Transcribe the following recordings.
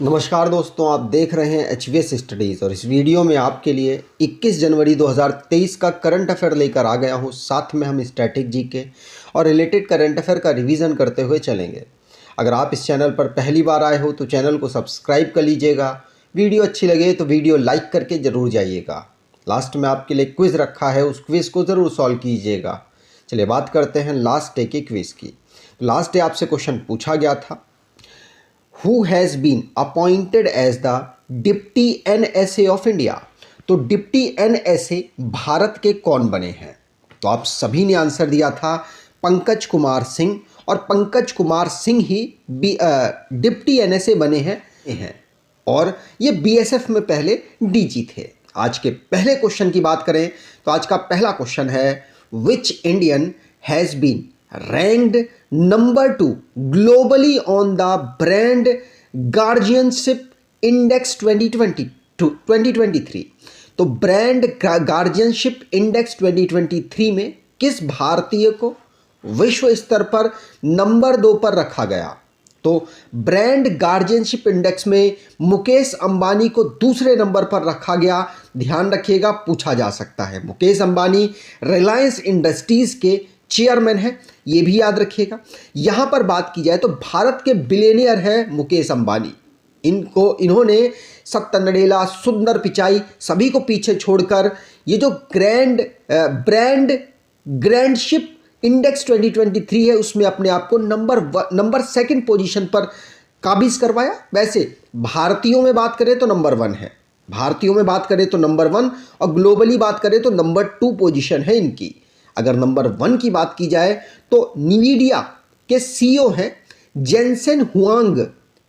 नमस्कार दोस्तों, आप देख रहे हैं HVS स्टडीज़ और इस वीडियो में आपके लिए 21 जनवरी 2023 का करंट अफेयर लेकर आ गया हूं। साथ में हम स्टैटिक जीके और रिलेटेड करंट अफेयर का रिवीजन करते हुए चलेंगे। अगर आप इस चैनल पर पहली बार आए हो तो चैनल को सब्सक्राइब कर लीजिएगा। वीडियो अच्छी लगे तो वीडियो लाइक करके ज़रूर जाइएगा। लास्ट में आपके लिए क्विज़ रखा है, उस क्विज़ को ज़रूर सॉल्व कीजिएगा। चलिए बात करते हैं लास्ट डे के क्विज़ की। लास्ट डे आपसे क्वेश्चन पूछा गया था, Who has been appointed as the deputy NSA of India. तो डिप्टी NSA भारत के कौन बने हैं? तो आप सभी ने आंसर दिया था पंकज कुमार सिंह, और पंकज कुमार सिंह ही डिप्टी NSA बने हैं और ये BSF में पहले DG थे। आज के पहले क्वेश्चन की बात करें तो आज का पहला क्वेश्चन है, which Indian has been ranked number 2 globally on the brand guardianship index 2023। तो ब्रांड गार्जियनशिप इंडेक्स 2023 में किस भारतीय को विश्व स्तर पर नंबर 2 पर रखा गया? तो ब्रांड गार्जियनशिप इंडेक्स में मुकेश अंबानी को दूसरे नंबर पर रखा गया। ध्यान रखिएगा, पूछा जा सकता है। मुकेश अंबानी रिलायंस इंडस्ट्रीज के चेयरमैन है, ये भी याद रखिएगा। यहां पर बात की जाए तो भारत के बिलियनियर हैं मुकेश अंबानी। इन्होंने सत्तर नडेला, सुंदर पिचाई सभी को पीछे छोड़कर ये जो ब्रांड ग्रैंडशिप इंडेक्स 2023 है उसमें अपने आप को नंबर 2 पोजीशन पर काबिज करवाया। वैसे भारतीयों में बात करें तो नंबर 1 है, भारतीयों में बात करें तो नंबर 1, और ग्लोबली बात करें तो नंबर 2 पोजीशन है इनकी। अगर नंबर 1 की बात की जाए तो निविडिया के CEO हैं जेनसेन हुआंग,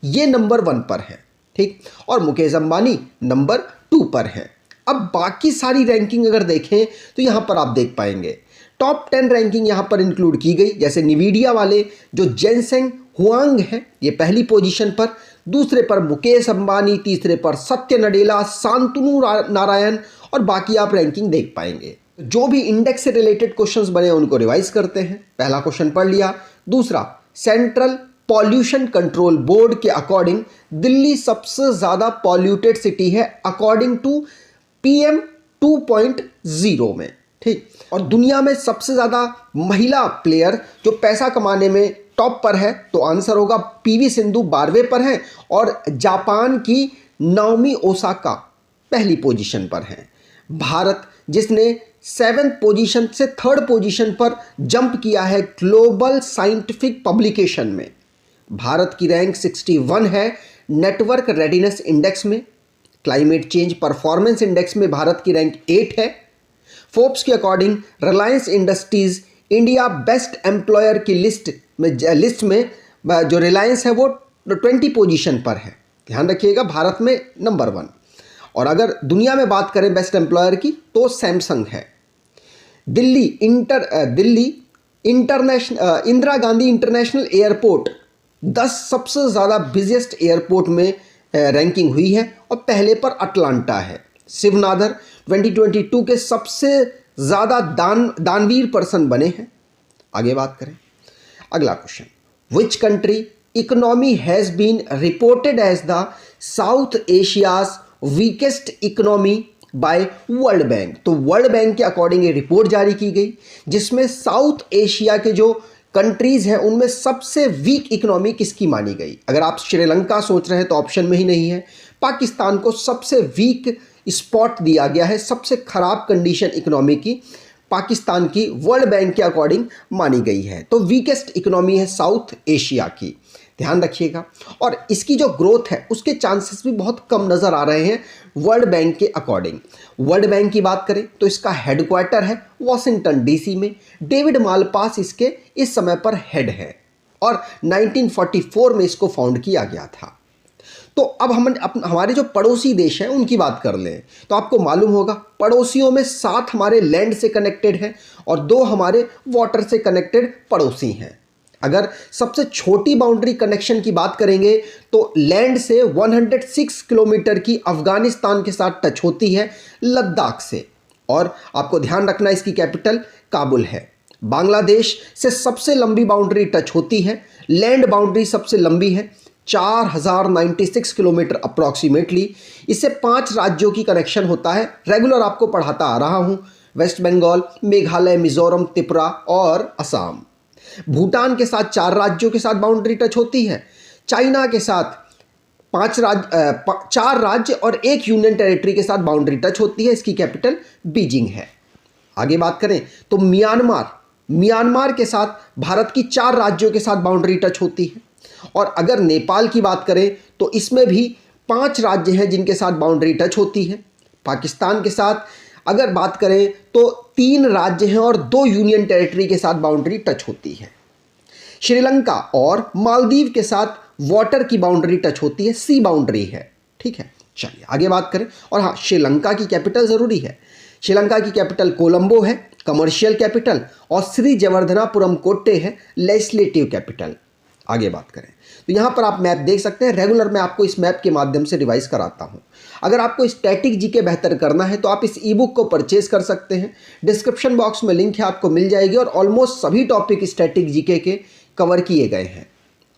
ये नंबर 1 पर है, ठीक, और मुकेश अंबानी नंबर 2 पर है। अब बाकी सारी रैंकिंग अगर देखें तो यहां पर आप देख पाएंगे टॉप 10 रैंकिंग यहां पर इंक्लूड की गई। जैसे निविडिया वाले जो जेनसेन हुआंग हैं ये पहली पोजीशन पर, दूसरे पर मुकेश अंबानी, तीसरे पर सत्य नडेला, शांतनु नारायण, और बाकी आप रैंकिंग देख पाएंगे। जो भी इंडेक्स से रिलेटेड क्वेश्चंस बने उनको रिवाइज करते हैं। पहला क्वेश्चन पढ़ लिया। दूसरा, सेंट्रल पॉल्यूशन कंट्रोल बोर्ड के अकॉर्डिंग दिल्ली सबसे ज्यादा पॉल्यूटेड सिटी है अकॉर्डिंग टू PM 2.0 में, ठीक। और दुनिया में सबसे ज्यादा महिला प्लेयर जो पैसा कमाने में टॉप पर है तो आंसर होगा PV सिंधु 12वें पर है, और जापान की नाओमी ओसाका पहली पोजीशन पर है। भारत जिसने 7th पोजीशन से 3rd पोजीशन पर जंप किया है ग्लोबल साइंटिफिक पब्लिकेशन में, भारत की रैंक 61 है। नेटवर्क रेडीनेस इंडेक्स में, क्लाइमेट चेंज परफॉर्मेंस इंडेक्स में भारत की रैंक 8 है। फोर्ब्स के according Reliance industries India best employer की लिस्ट में जो रिलायंस है वो 20 पोजीशन पर है। ध्यान रखिएगा, भारत में नंबर 1। और अगर दुनिया में बात करें बेस्ट एम्प्लॉयर की तो सैमसंग है। Delhi international Indira Gandhi international airport 10 सबसे ज़्यादा बिजिएस्ट एयरपोर्ट में रैंकिंग हुई है, और पहले पर अटलांटा है। शिवनाथर 2022 के सबसे ज़्यादा दानवीर पर्सन बने हैं। आगे बात करें, अगला question, which country economy has been reported as the South Asia's weakest economy by World Bank. तो वर्ल्ड बैंक के अकॉर्डिंग ये रिपोर्ट जारी की गई जिसमें साउथ एशिया के जो कंट्रीज हैं उनमें सबसे वीक इकोनॉमी किसकी मानी गई? अगर आप श्रीलंका सोच रहे हैं तो ऑप्शन में ही नहीं है। पाकिस्तान को सबसे वीक स्पॉट दिया गया है, सबसे खराब कंडीशन इकोनॉमी की पाकिस्तान की वर्ल्ड बैंक के अकॉर्डिंग मानी गई है। तो वीकेस्ट इकोनॉमी है साउथ एशिया की, ध्यान रखिएगा। और इसकी जो ग्रोथ है उसके चांसेस भी बहुत कम नज़र आ रहे हैं वर्ल्ड बैंक के अकॉर्डिंग। वर्ल्ड बैंक की बात करें तो इसका हेडक्वार्टर है वॉशिंगटन DC में। डेविड मालपास इसके इस समय पर हेड है, और 1944 में इसको फाउंड किया गया था। तो अब हमारे जो पड़ोसी देश हैं उनकी बात कर लें तो आपको मालूम होगा पड़ोसियों में 7 हमारे लैंड से कनेक्टेड हैं और 2 हमारे वाटर से कनेक्टेड पड़ोसी हैं। अगर सबसे छोटी बाउंड्री कनेक्शन की बात करेंगे तो लैंड से 106 किलोमीटर की अफगानिस्तान के साथ टच होती है लद्दाख से, और आपको ध्यान रखना इसकी कैपिटल काबुल है। बांग्लादेश से सबसे लंबी बाउंड्री टच होती है, लैंड बाउंड्री सबसे लंबी है 4096 किलोमीटर अप्रॉक्सीमेटली। इससे 5 राज्यों की कनेक्शन होता है। रेगुलर आपको पढ़ाता आ रहा हूँ, वेस्ट बंगाल, मेघालय, मिजोरम, त्रिपुरा और असम। भूटान के साथ 4 राज्यों के साथ बाउंड्री टच होती है। चाइना के साथ 4 राज्य और 1 यूनियन टेरिटरी के साथ बाउंड्री टच होती है। इसकी कैपिटल बीजिंग है। आगे बात करें तो म्यांमार के साथ भारत की 4 राज्यों के साथ बाउंड्री टच होती है। और अगर नेपाल की बात करें तो इसमें भी 5 राज्य हैं जिनके साथ बाउंड्री टच होती है। पाकिस्तान के साथ अगर बात करें तो 3 राज्य हैं और 2 यूनियन टेरिटरी के साथ बाउंड्री टच होती है। श्रीलंका और मालदीव के साथ वाटर की बाउंड्री टच होती है, सी बाउंड्री है। ठीक है, चलिए आगे बात करें। और हाँ, श्रीलंका की कैपिटल ज़रूरी है। श्रीलंका की कैपिटल कोलंबो है, कमर्शियल कैपिटल, और श्री जवर्धनापुरम कोट्टे है, लेजिस्लेटिव कैपिटल। आगे बात करें तो यहाँ पर आप मैप देख सकते हैं। रेगुलर मैं आपको इस मैप के माध्यम से रिवाइज कराता हूँ। अगर आपको स्टैटिक जीके बेहतर करना है तो आप इस ई बुक को परचेज कर सकते हैं। डिस्क्रिप्शन बॉक्स में लिंक है, आपको मिल जाएगी। और ऑलमोस्ट सभी टॉपिक स्टैटिक जीके के कवर किए गए हैं।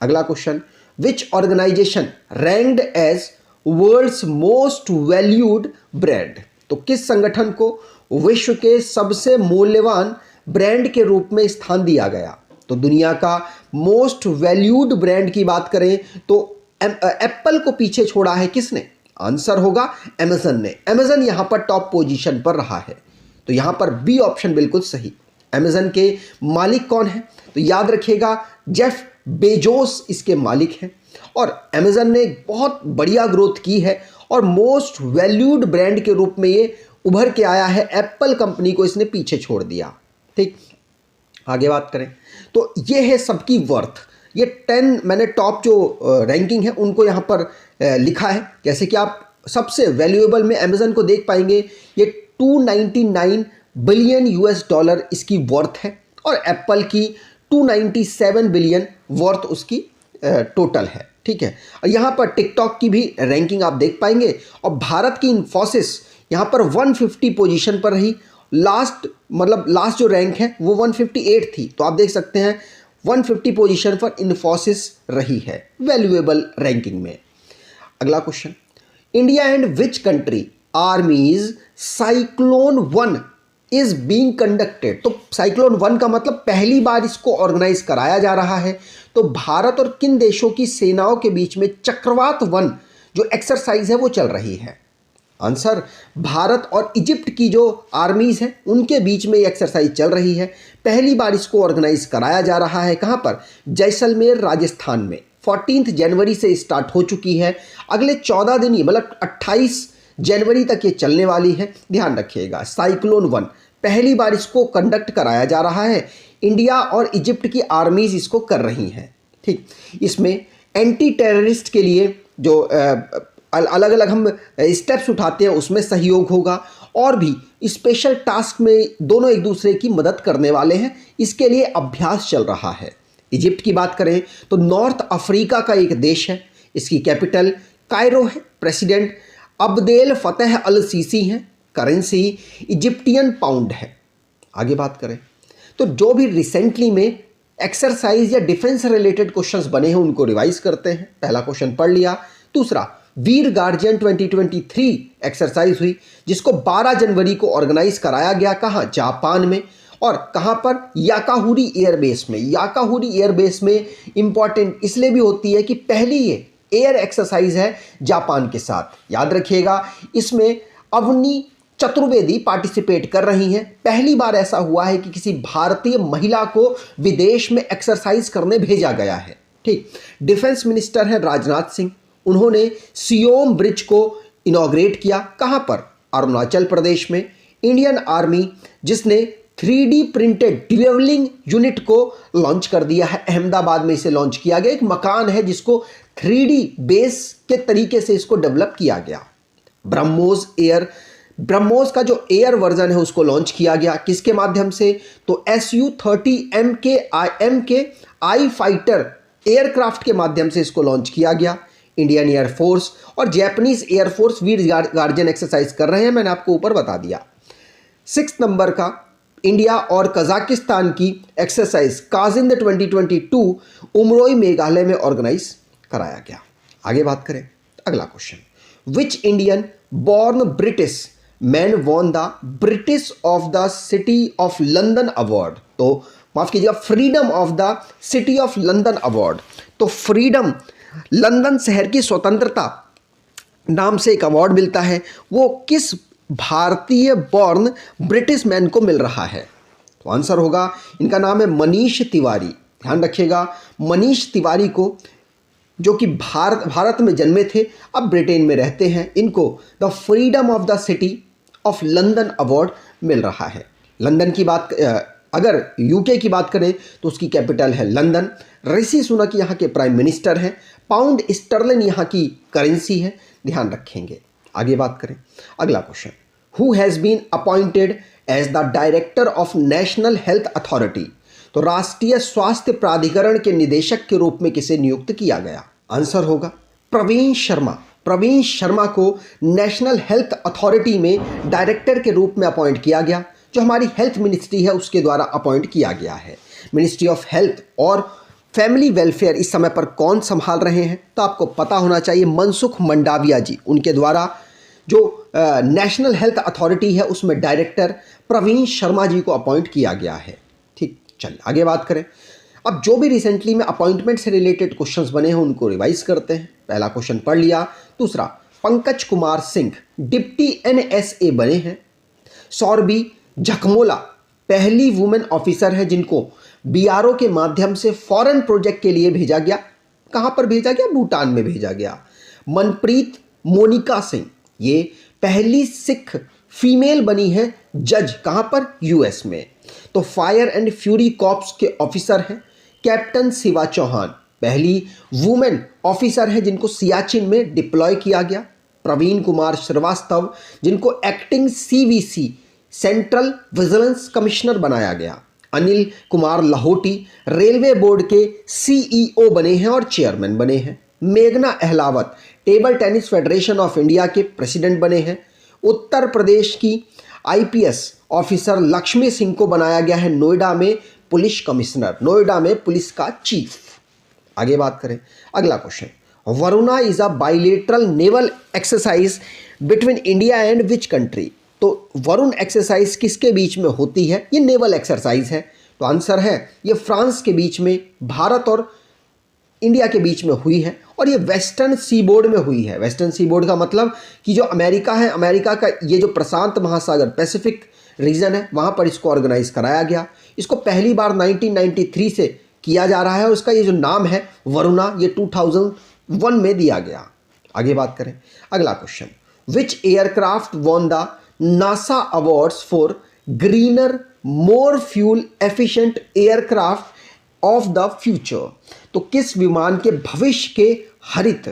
अगला question, which organisation ranked as world's most valued brand. तो किस संगठन को विश्व के सबसे मूल्यवान ब्रांड के रूप में स्थान दिया गया। तो दुनिया का मोस्ट वैल्यूड ब्रांड की बात करें तो एप्पल को पीछे छोड़ा है किसने? आंसर होगा अमेजन ने। अमेजन यहां पर टॉप पोजीशन पर रहा है। तो यहां पर बी ऑप्शन बिल्कुल सही। अमेजन के मालिक कौन है? तो याद रखिएगा, जेफ बेजोस इसके मालिक हैं। और अमेजन ने बहुत बढ़िया ग्रोथ की है और मोस्ट वैल्यूड ब्रांड के रूप में ये उभर के आया है। एप्पल कंपनी को इसने पीछे छोड़ दिया। ठीक, आगे बात करें तो ये है सबकी वर्थ। ये 10 मैंने टॉप जो रैंकिंग है उनको यहाँ पर लिखा है। जैसे कि आप सबसे वैल्यूएबल में अमेजन को देख पाएंगे, ये 299 बिलियन यूएस डॉलर इसकी वर्थ है। और एप्पल की 297 बिलियन वर्थ उसकी टोटल है। ठीक है, और यहाँ पर टिकटॉक की भी रैंकिंग आप देख पाएंगे। और भारत की इन्फोसिस यहाँ पर 150 पोजीशन पर रही। लास्ट जो रैंक है वो 158 थी। तो आप देख सकते हैं 150 पोजीशन पर इन्फोसिस रही है वैल्यूएबल रैंकिंग में। अगला question, India and which country आर्मीज cyclone 1 is being conducted. तो साइक्लोन 1 का मतलब पहली बार इसको ऑर्गेनाइज कराया जा रहा है। तो भारत और किन देशों की सेनाओं के बीच में चक्रवात 1 जो एक्सरसाइज है वो चल रही है? आंसर, भारत और इजिप्ट की जो आर्मीज हैं उनके बीच में ये एक्सरसाइज चल रही है। पहली बार इसको ऑर्गेनाइज कराया जा रहा है। कहाँ पर? जैसलमेर, राजस्थान में। 14 जनवरी से स्टार्ट हो चुकी है। अगले 14 दिन ही मतलब 28 जनवरी तक ये चलने वाली है। ध्यान रखिएगा, साइक्लोन 1 पहली बार इसको कंडक्ट कराया जा रहा है। इंडिया और इजिप्ट की आर्मीज इसको कर रही हैं। ठीक, इसमें एंटी टेररिस्ट के लिए जो अलग अलग हम स्टेप्स उठाते हैं उसमें सहयोग होगा। और भी स्पेशल टास्क में दोनों एक दूसरे की मदद करने वाले हैं। इसके लिए अभ्यास चल रहा है। इजिप्ट की बात करें तो नॉर्थ अफ्रीका का एक देश है। इसकी कैपिटल कायरो है। प्रेसिडेंट अब्देल फतेह अल सीसी हैं। करेंसी इजिप्टियन पाउंड है। आगे बात करें तो जो भी रिसेंटली में एक्सरसाइज या डिफेंस रिलेटेड क्वेश्चंस बने हैं उनको रिवाइज करते हैं। पहला क्वेश्चन पढ़ लिया। दूसरा, वीर गार्जियन 2023 एक्सरसाइज हुई जिसको 12 जनवरी को ऑर्गेनाइज कराया गया। कहाँ? जापान में। और कहाँ पर? याकाहुरी एयरबेस में। याकाहुरी एयरबेस में इंपॉर्टेंट इसलिए भी होती है कि पहली ये एयर एक्सरसाइज है जापान के साथ। याद रखिएगा, इसमें अवनी चतुर्वेदी पार्टिसिपेट कर रही हैं। पहली बार ऐसा हुआ है कि किसी भारतीय महिला को विदेश में एक्सरसाइज करने भेजा गया है। ठीक, डिफेंस मिनिस्टर हैं राजनाथ सिंह। उन्होंने सियोम ब्रिज को इनॉग्रेट किया। कहाँ पर? अरुणाचल प्रदेश में। इंडियन आर्मी जिसने 3D प्रिंटेड डिवेलिंग यूनिट को लॉन्च कर दिया है। अहमदाबाद में इसे लॉन्च किया गया। एक मकान है जिसको 3D बेस के तरीके से इसको डेवलप किया गया। ब्रह्मोस का जो एयर वर्जन है उसको लॉन्च किया गया। किसके माध्यम से? तो Su-30 MKI फाइटर एयरक्राफ्ट के माध्यम से इसको लॉन्च किया गया। इंडियन एयरफोर्स और जापानीज एयरफोर्स वीर गार्जियन एक्सरसाइज कर रहे हैं। मैंने आपको ऊपर बता दिया। 6 नंबर का, इंडिया और कजाकिस्तान की एक्सरसाइज काजिंद 2022 उमरोई मेघालय में ऑर्गेनाइज कराया गया। आगे बात करें अगला question, which Indian born British man won the British of the city of London award. तो माफ कीजिएगा, freedom of the city of London award. तो फ्रीडम, लंदन शहर की स्वतंत्रता नाम से एक अवार्ड मिलता है, वो किस भारतीय बॉर्न ब्रिटिश मैन को मिल रहा है? तो आंसर होगा, इनका नाम है मनीष तिवारी। ध्यान रखिएगा, मनीष तिवारी को, जो कि भारत में जन्मे थे, अब ब्रिटेन में रहते हैं, इनको the freedom of the city of London award मिल रहा है। लंदन की बात, अगर यूके की बात करें तो उसकी कैपिटल है लंदन। ऋषि सुनक यहाँ के प्राइम मिनिस्टर हैं। पाउंड स्टर्लिन यहाँ की करेंसी है, ध्यान रखेंगे। आगे बात करें अगला question, who has been appointed as the director of National Health Authority. तो राष्ट्रीय स्वास्थ्य प्राधिकरण के निदेशक के रूप में किसे नियुक्त किया गया? आंसर होगा प्रवीण शर्मा। प्रवीण शर्मा को नेशनल हेल्थ अथॉरिटी में डायरेक्टर के रूप में अपॉइंट किया गया, जो हमारी हेल्थ मिनिस्ट्री है उसके द्वारा अपॉइंट किया गया है। मिनिस्ट्री ऑफ हेल्थ और फैमिली वेलफेयर इस समय पर कौन संभाल रहे हैं? तो आपको पता होना चाहिए, मनसुख मंडाविया जी। उनके द्वारा जो नेशनल हेल्थ अथॉरिटी है उसमें डायरेक्टर प्रवीण शर्मा जी को अपॉइंट किया गया है। ठीक, चलिए आगे बात करें। अब जो भी रिसेंटली में अपॉइंटमेंट से रिलेटेड क्वेश्चंस बने हैं उनको रिवाइज करते हैं। पहला क्वेश्चन पढ़ लिया। दूसरा, पंकज कुमार सिंह डिप्टी NSA बने हैं। सौरभी झकमोला पहली वुमेन ऑफिसर है जिनको BRO के माध्यम से फॉरेन प्रोजेक्ट के लिए भेजा गया। कहाँ पर भेजा गया? भूटान में भेजा गया। मनप्रीत मोनिका सिंह ये पहली सिख फीमेल बनी है जज, कहाँ पर? US में। तो फायर एंड फ्यूरी कॉर्प्स के ऑफिसर हैं कैप्टन शिवा चौहान, पहली वुमेन ऑफिसर है जिनको सियाचिन में डिप्लॉय किया गया। प्रवीण कुमार श्रीवास्तव जिनको acting CVC central vigilance commissioner बनाया गया। अनिल कुमार लाहौटी रेलवे बोर्ड के CEO बने हैं और चेयरमैन बने हैं। मेघना Ahlawat table tennis federation of India के प्रेसिडेंट बने हैं। उत्तर प्रदेश की IPS ऑफिसर लक्ष्मी सिंह को बनाया गया है नोएडा में पुलिस कमिश्नर, नोएडा में पुलिस का चीफ। आगे बात करें अगला question, Varuna is a bilateral naval exercise between India and which country. तो वरुण एक्सरसाइज किसके बीच में होती है? ये नेवल एक्सरसाइज है। तो आंसर है ये फ्रांस के बीच में, भारत और इंडिया के बीच में हुई है और ये वेस्टर्न सीबोर्ड में हुई है। वेस्टर्न सीबोर्ड का मतलब कि जो अमेरिका है, अमेरिका का ये जो प्रशांत महासागर पैसिफिक रीजन है, वहाँ पर इसको ऑर्गेनाइज कराया गया। इसको पहली बार 1993 से किया जा रहा है और उसका ये जो नाम है वरुणा, ये 2001 में दिया गया। आगे बात करें अगला question, which aircraft won the NASA awards for greener more fuel efficient aircraft of the future. तो किस विमान के भविष्य के हरित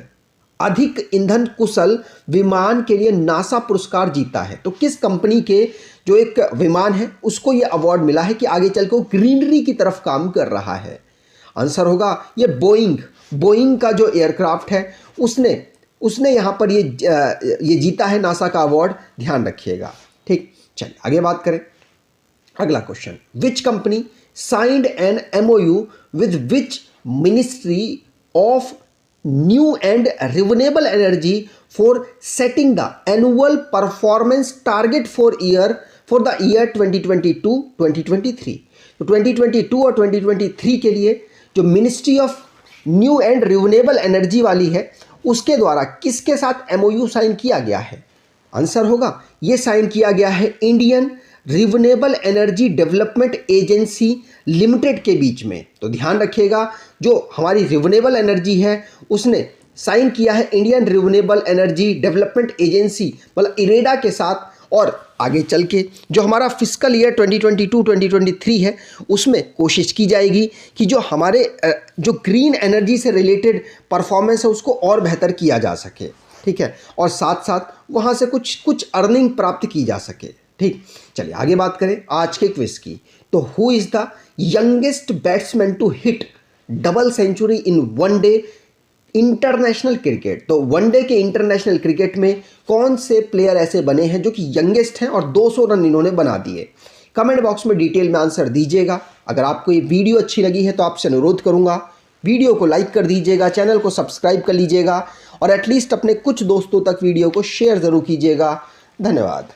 अधिक ईंधन कुशल विमान के लिए नासा पुरस्कार जीता है? तो किस कंपनी के जो एक विमान है उसको ये अवार्ड मिला है कि आगे चल के ग्रीनरी की तरफ काम कर रहा है? आंसर होगा ये बोइंग का जो एयरक्राफ्ट है उसने यहाँ पर ये जीता है नासा का अवार्ड, ध्यान रखिएगा। ठीक, चलिए आगे बात करें अगला question, which company signed an MOU with which ministry of new and renewable energy for setting the annual performance target for the year 2022-2023। तो 2022 और 2023 के लिए जो ministry of new and renewable energy वाली है उसके द्वारा किसके साथ MOU साइन किया गया है? आंसर होगा ये साइन किया गया है Indian renewable energy development agency limited के बीच में। तो ध्यान रखिएगा, जो हमारी रिन्यूएबल एनर्जी है उसने साइन किया है Indian renewable energy development agency मतलब इरेडा के साथ। और आगे चल के जो हमारा फिस्कल ईयर 2022-2023 है उसमें कोशिश की जाएगी कि जो हमारे जो ग्रीन एनर्जी से रिलेटेड परफॉर्मेंस है उसको और बेहतर किया जा सके। ठीक है, और साथ साथ वहाँ से कुछ अर्निंग प्राप्त की जा सके। ठीक, चलिए आगे बात करें आज के क्विज की। तो who is the youngest batsman to hit double century in one day international cricket? तो वनडे के इंटरनेशनल क्रिकेट में कौन से प्लेयर ऐसे बने हैं जो कि यंगेस्ट हैं और 200 रन इन्होंने बना दिए? कमेंट बॉक्स में डिटेल में आंसर दीजिएगा। अगर आपको ये वीडियो अच्छी लगी है तो आपसे अनुरोध करूंगा वीडियो को लाइक कर दीजिएगा, चैनल को सब्सक्राइब कर लीजिएगा और एटलीस्ट अपने कुछ दोस्तों तक वीडियो को शेयर ज़रूर कीजिएगा। धन्यवाद।